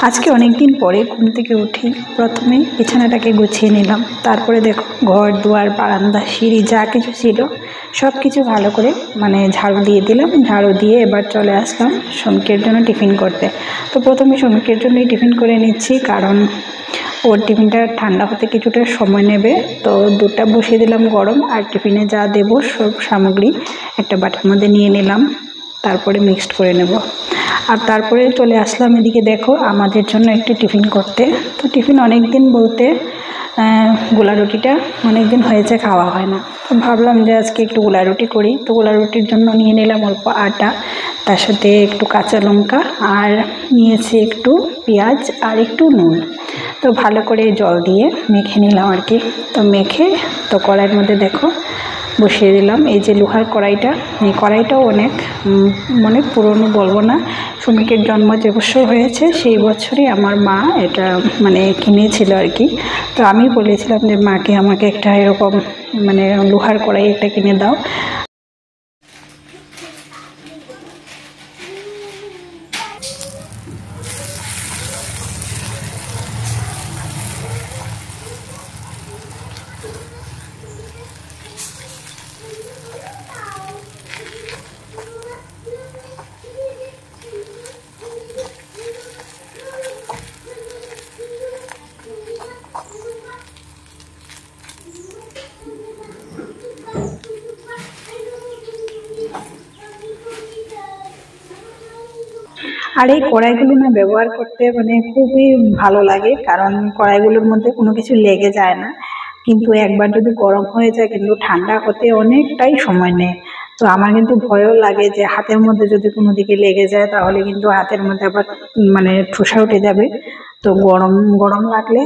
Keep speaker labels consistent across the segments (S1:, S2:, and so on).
S1: আজকে অনেক দিন পরে ঘুম থেকে উঠে প্রথমে বিছানাটাকে গুছিয়ে নিলাম। তারপরে দেখো ঘর দুয়ার বারান্দা সিঁড়ি যা কিছু ছিল সব কিছু ভালো করে ঝাড়ু দিয়ে দিলাম। ঝাড়ু দিয়ে এবার চলে আসলাম সমীকের জন্য টিফিন করতে। তো প্রথমে সমীকের জন্যই টিফিন করে নিচ্ছি, কারণ ওর টিফিনটা ঠান্ডা হতে কিছুটা সময় নেবে। তো দুধটা বসিয়ে দিলাম গরম, আর টিফিনে যা দেবো সব সামগ্রী একটা বাটির মধ্যে নিয়ে নিলাম, তারপরে মিক্সড করে নেব। আর তারপরে চলে আসলাম এদিকে দেখো আমাদের জন্য একটু টিফিন করতে। তো টিফিন অনেক দিন বলতে গোলা রুটিটা অনেক দিন হয়েছে খাওয়া হয় না, তো ভাবলাম যে আজকে একটু গোলা রুটি করি। তো গোলা রুটির জন্য নিয়ে নিলাম অল্প আটা, তার সাথে একটু কাঁচা লঙ্কা, আর নিয়েছি একটু পেঁয়াজ আর একটু নুন। তো ভালো করে জল দিয়ে মেখে নিলাম আর কি। তো মেখে তো কড়াইয়ের মধ্যে দেখো বসিয়ে দিলাম। এই যে লোহার কড়াইটা, এই কড়াইটাও অনেক পুরনো বলবো না, সমীকের জন্ম যে বছর হয়েছে সেই বছরই আমার মা এটা কিনেছিল আর কি। তো আমি বলেছিলাম যে মাকে আমাকে একটা এরকম লোহার কড়াই একটা কিনে দাও। আর এই কড়াইগুলো না ব্যবহার করতে খুবই ভালো লাগে, কারণ কড়াইগুলোর মধ্যে কোনো কিছু লেগে যায় না। কিন্তু একবার যদি গরম হয়ে যায় কিন্তু ঠান্ডা হতে অনেকটাই সময় নেয়। তো আমার কিন্তু ভয়ও লাগে যে হাতের মধ্যে যদি কোনো দিকে লেগে যায় তাহলে কিন্তু হাতের মধ্যে আবার ঠোসা উঠে যাবে। তো গরম গরম লাগলে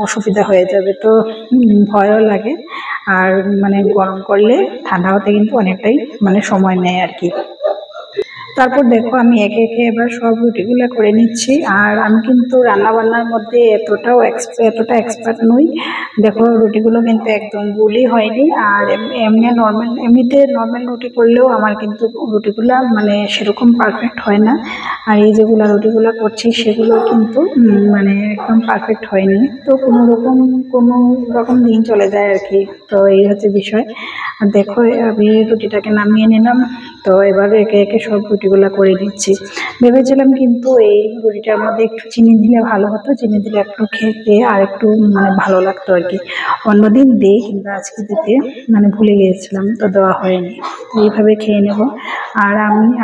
S1: অসুবিধা হয়ে যাবে, তো ভয়ও লাগে। আর গরম করলে ঠান্ডা হতে কিন্তু অনেকটাই সময় নেয় আর কি। তারপর দেখো আমি একে একে এবার সব রুটিগুলো করে নিচ্ছি। আর আমি কিন্তু রান্নাবান্নার মধ্যে এতটা এক্সপার্ট নই। দেখো রুটিগুলো কিন্তু একদম গুলি হয়নি। আর এমনিতে নর্মাল রুটি করলেও আমার কিন্তু রুটিগুলো সেরকম পারফেক্ট হয় না। আর এই যেগুলো রুটিগুলো করছি সেগুলো কিন্তু একদম পারফেক্ট হয়নি। তো কোনো রকম দিন চলে যায় আর কি। তো এই হচ্ছে বিষয়। আর দেখো আমি রুটিটাকে নামিয়ে নিলাম। তো এবার একে একে সব রুটিগুলো করে নিচ্ছি। ভেবেছিলাম কিন্তু এই রুটিটার মধ্যে একটু চিনি দিলে ভালো হতো, চিনি দিলে একটু খেতে আর একটু ভালো লাগতো আর কি। অন্যদিন দিই কিন্তু আজকে দিতে ভুলে গিয়েছিলাম, তো দেওয়া হয়নি। তো এইভাবে খেয়ে নেব। আর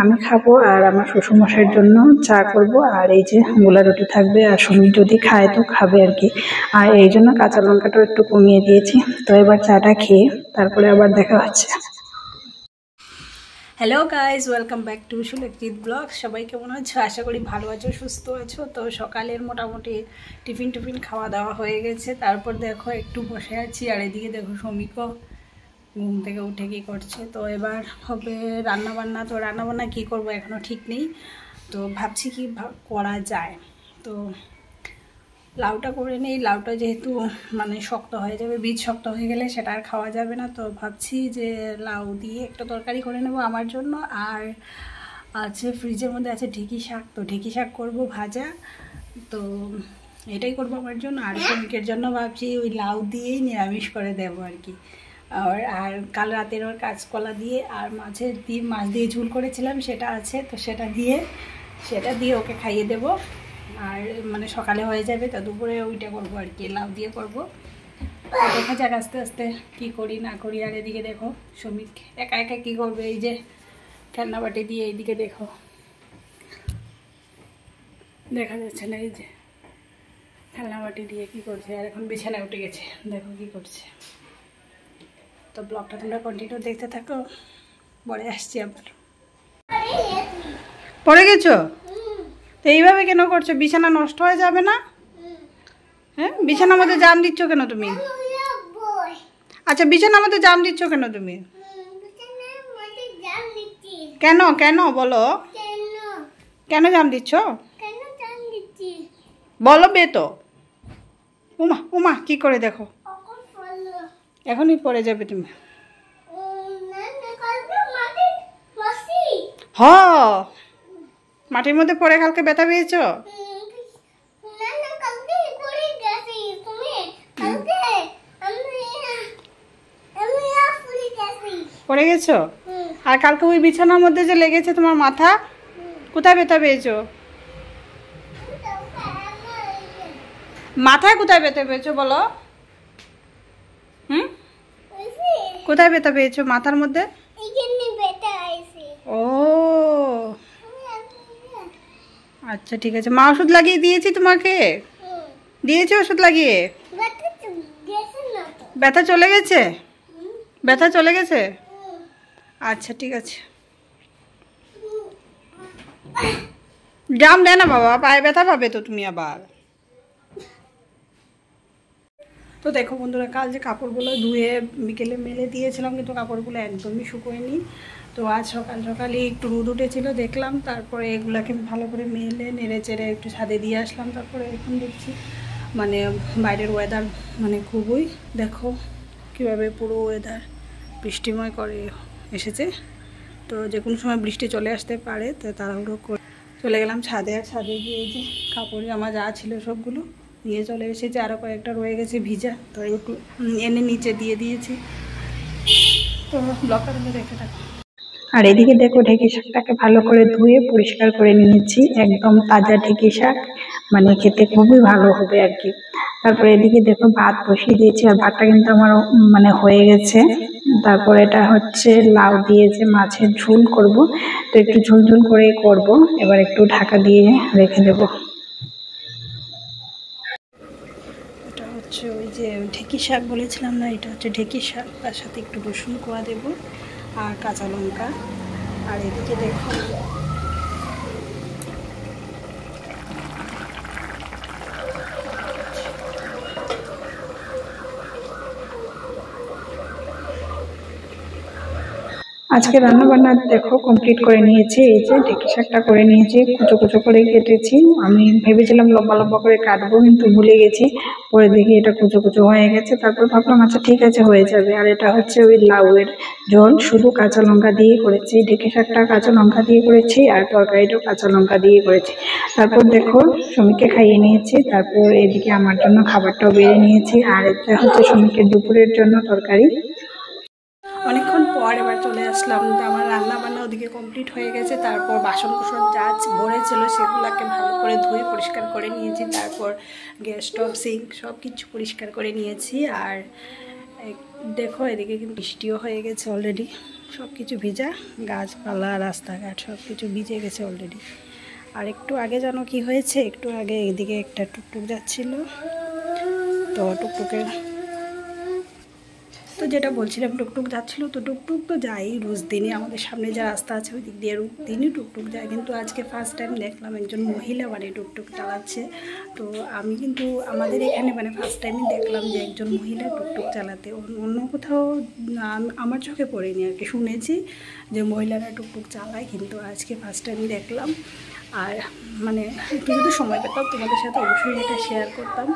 S1: আমি খাবো, আর আমার শ্বশুরমশাইয়ের জন্য চা করব। আর এই যে গোলা রুটি থাকবে, আর সমীর যদি খায় তো খাবে আর কি। আর এই জন্য কাঁচা লঙ্কাটাও একটু কমিয়ে দিয়েছি। তো এবার চাটা খেয়ে তারপরে আবার দেখা হচ্ছে। Hello guys, welcome back to Sulekhita blog. সবাই কেমন আছো? আশা করি ভালো আছো, সুস্থ আছো। তো সকালের মোটামুটি টিফিন খাওয়া দাওয়া হয়ে গেছে। তারপর দেখো একটু বসে আছি, আর এদিকে দেখো সমীকও ঘুম থেকে উঠে কী করছে। তো এবার হবে রান্নাবান্না। তো রান্নাবান্না কী করবো এখনও ঠিক নেই। তো ভাবছি কি করা যায়। তো লাউটা করে নেই। লাউটা যেহেতু শক্ত হয়ে যাবে, বীজ শক্ত হয়ে গেলে সেটা আর খাওয়া যাবে না। তো ভাবছি যে লাউ দিয়ে একটা তরকারি করে নেব আমার জন্য। আর আছে ফ্রিজের মধ্যে আছে ঢেঁকি শাক, তো ঢেঁকি শাক করবো ভাজা। তো এটাই করবো আমার জন্য। আর সমীকের জন্য ভাবছি ওই লাউ দিয়েই নিরামিষ করে দেবো আর কি। আর কাল রাতের ওর কাঁচকলা দিয়ে আর মাছ দিয়ে ঝুল করেছিলাম, সেটা আছে। তো সেটা দিয়ে ওকে খাইয়ে দেবো। আর সকালে হয়ে যাবে, তো দুপুরে ওইটা করবো আর কি, লাউ দিয়ে করবো। দেখা যাক আস্তে আস্তে কী করি না করি। আর এদিকে দেখো সমীক একা একা কী করবে, এই যে ঠান্ডা বাটি দিয়ে এইদিকে দেখো দেখা যাচ্ছে না, এই যে ঠান্ডা বাটি দিয়ে কী করছে। আর এখন বিছানায় উঠে গেছে, দেখো কী করছে। তো ব্লগটা তোমরা কন্টিনিউ দেখতে থাকো, পরে আসছি আবার। পড়ে গেছো? তো এইভাবে কেন করছো? বিছানা নষ্ট হয়ে যাবে না? হ্যাঁ, বিছানার মধ্যে জাম দিচ্ছ কেন তুমি? আচ্ছা, বিছানার মধ্যে জাম দিচ্ছ কেন তুমি? কেন কেন বলো, কেন জাম দিচ্ছ বলো বে। তো উমা উমা কি করে দেখো, এখনই পড়ে যাবে তুমি। হ, মাটির মধ্যে পড়ে কালকে ব্যথা পেয়েছো?
S2: পড়ে গেছো? আর কালকে ওই বিছানার মধ্যে যে লেগেছে তোমার মাথা, কোথায় ব্যথা পেয়েছো? মাথায় কোথায় ব্যথা পেয়েছো বলো? কোথায় ব্যথা পেয়েছো মাথার মধ্যে? ও আচ্ছা ঠিক আছে। মা ওষুধ লাগিয়ে দিয়েছি তোমাকে? দিয়েছে ওষুধ লাগিয়ে? ব্যথা চলে গেছে? ব্যথা চলে গেছে? আচ্ছা ঠিক আছে। জাম দেয় না বাবা, পায়ে ব্যথা পাবে তো তুমি আবার। তো দেখো বন্ধুরা, কাল যে কাপড়গুলো ধুয়ে বিকেলে মেলে দিয়েছিলাম কিন্তু কাপড়গুলো একদমই শুকোয়নি। তো আজ সকাল সকালই একটু রোদ উঠেছিল দেখলাম, তারপরে এগুলাকে ভালো করে মেলে নেড়ে চেড়ে একটু ছাদে দিয়ে আসলাম। তারপরে এখন দেখছি মানে বাইরের ওয়েদার মানে খুবই, দেখো কীভাবে পুরো ওয়েদার বৃষ্টিময় করে এসেছে। তো যে কোনো সময় বৃষ্টি চলে আসতে পারে, তো তাড়াহুড়ো করে চলে গেলাম ছাদে। আর ছাদে গিয়ে এই যে কাপড় জামা যা ছিল সবগুলো নিয়ে চলে এসেছে, আরও কয়েকটা রয়ে গেছে ভিজা, তো একটু এনে নিচে দিয়ে দিয়েছি। তো ব্লকটা তুমি দেখে থাকো।
S1: আর এদিকে দেখো ঢেঁকি শাকটাকে ভালো করে ধুয়ে পরিষ্কার করে নিয়েছি, একদম তাজা ঢেঁকি শাক, মানে খেতে খুবই ভালো হবে আর কি। তারপরে এদিকে দেখো ভাত বসিয়ে দিয়েছি, আর ভাতটা কিন্তু আমার মানে হয়ে গেছে। তারপর এটা হচ্ছে লাউ দিয়ে যে মাছের ঝোল করব, তো একটু ঝোল ঝোল করেই করব। এবার একটু ঢাকা দিয়ে রেখে দেবো।
S2: এটা হচ্ছে ওই যে ঢেঁকি শাক বলেছিলাম না, এটা হচ্ছে ঢেঁকি শাক, তার সাথে একটু রসুন কোয়া দেবো আর কাঁচা লঙ্কা। আর এদিকে দেখো
S1: আজকে রান্না বান্না দেখো কমপ্লিট করে নিয়েছি। এই যে ঢেঁকি শাকটা করে নিয়েছি, কুচো কুচো করে কেটেছি। আমি ভেবেছিলাম লম্বা লম্বা করে কাটবো, কিন্তু ভুলে গেছি। পরে দেখি এটা কুচো কুচো হয়ে গেছে, তারপর ভাবলাম আচ্ছা ঠিক আছে হয়ে যাবে। আর এটা হচ্ছে ওই লাউয়ের ঝোল, শুধু কাঁচা লঙ্কা দিয়ে করেছি। ঢেঁকি শাকটা কাঁচা লঙ্কা দিয়ে করেছি, আর তরকারিটাও কাঁচা লঙ্কা দিয়ে করেছি। তারপর দেখো সুমিকে খাইয়ে নিয়েছি, তারপর এদিকে আমার জন্য খাবারটাও বেড়ে নিয়েছি। আর এটা হচ্ছে সুমিকে দুপুরের জন্য তরকারি।
S2: অনেকক্ষণ পর এবার চলে আসলাম। আমার রান্না বান্না ওদিকে কমপ্লিট হয়ে গেছে। তারপর বাসন কুসন যা ভরে ছিল সেগুলোকে ভালো করে ধুয়ে পরিষ্কার করে নিয়েছি। তারপর গ্যাস স্টোভ সিঙ্ক সব কিছু পরিষ্কার করে নিয়েছি। আর দেখো এদিকে কিন্তু বৃষ্টিও হয়ে গেছে অলরেডি, সব কিছু ভিজা, গাছপালা রাস্তাঘাট সব কিছু ভিজে গেছে অলরেডি। আর একটু আগে জানো কি হয়েছে, একটু আগে এদিকে একটা টুকটুক যাচ্ছিল, তো টুকটুকের তো যেটা বলছিলাম টুকটুক যাচ্ছিলো, তো টুকটুক তো যাই রোজ দিনই, আমাদের সামনে যে রাস্তা আছে ওই দিক দিয়ে রোজ দিনই টুকটুক যায়। কিন্তু আজকে ফার্স্ট টাইম দেখলাম একজন মহিলা মানে টুকটুক চালাচ্ছে। তো আমি কিন্তু আমাদের এখানে মানে ফার্স্ট টাইমই দেখলাম যে একজন মহিলা টুকটুক চালাতে, অন্য কোথাও আমার চোখে পড়েনি আর কি, শুনেছি যে মহিলারা টুকটুক চালায়, কিন্তু আজকে ফার্স্ট টাইমই দেখলাম। আর মানে একটু যদি সময় পেতাম তোমাদের সাথে অবশ্যই এটা শেয়ার করতাম।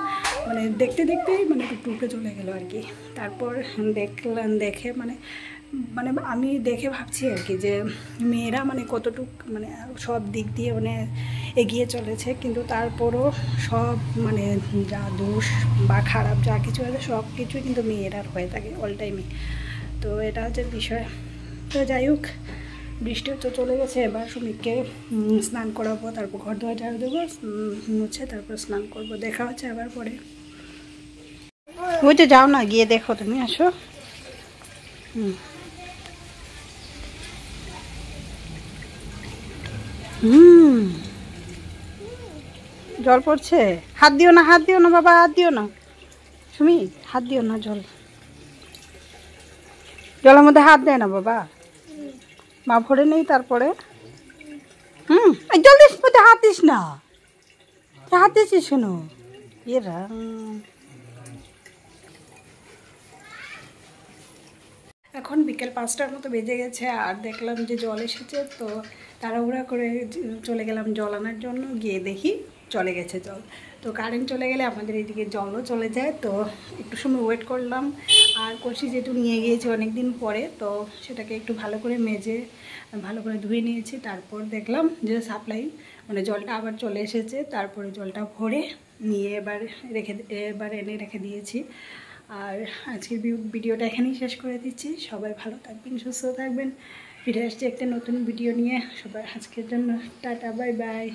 S2: মানে দেখতে দেখতেই মানে টুকটুকে চলে গেলো আর কি। তারপর দেখলাম, দেখে মানে মানে আমি দেখে ভাবছি আর কি যে মেয়েরা মানে কতটুক মানে সব দিক দিয়ে মানে এগিয়ে চলেছে, কিন্তু তারপরও সব মানে যা দোষ বা খারাপ যা কিছু আছে সব কিছুই কিন্তু মেয়েরার হয়ে থাকে অল টাইমে। তো এটা হচ্ছে বিষয়। তো যাই হোক, বৃষ্টি তো চলে গেছে, এবার সুমিককে স্নান করাবো, তারপর ঘর ধোয়া ঝাড়ু দেবো, মুছে তারপর স্নান করবো। দেখা হচ্ছে আবার পরে। ওই তো যাও না, গিয়ে দেখো, তুমি আসো। জল পড়ছে, হাত দিও না, হাত দিও না বাবা, হাত দিও না সুমি, হাত দিও না, জলের মধ্যে হাত দেয় না বাবা, মা ভরে নেই তারপরে। জল দিস মধ্যে হাত দিস না, হাত দিয়েছিস শোনো এরা। এখন বিকেল 5টার মতো বেজে গেছে, আর দেখলাম যে জল এসেছে, তো তাড়াহুড়া করে চলে গেলাম জল আনার জন্য। গিয়ে দেখি চলে গেছে জল। তো কারেন্ট চলে গেলে আমাদের এদিকে জলও চলে যায়, তো একটু সময় ওয়েট করলাম। আর কলসি যেহেতু নিয়ে গিয়েছি অনেক দিন পরে, তো সেটাকে একটু ভালো করে মেজে ভালো করে ধুয়ে নিয়েছি। তারপর দেখলাম যে সাপ্লাই মানে জলটা আবার চলে এসেছে। তারপরে জলটা ভরে নিয়ে এবার এনে রেখে দিয়েছি। আর আজকের ভিডিওটা এখানেই শেষ করে দিচ্ছি। সবাই ভালো থাকবেন, সুস্থ থাকবেন। ফিরে আসছি একটা নতুন ভিডিও নিয়ে। সবাই আজকের জন্য টাটা, বাই বাই।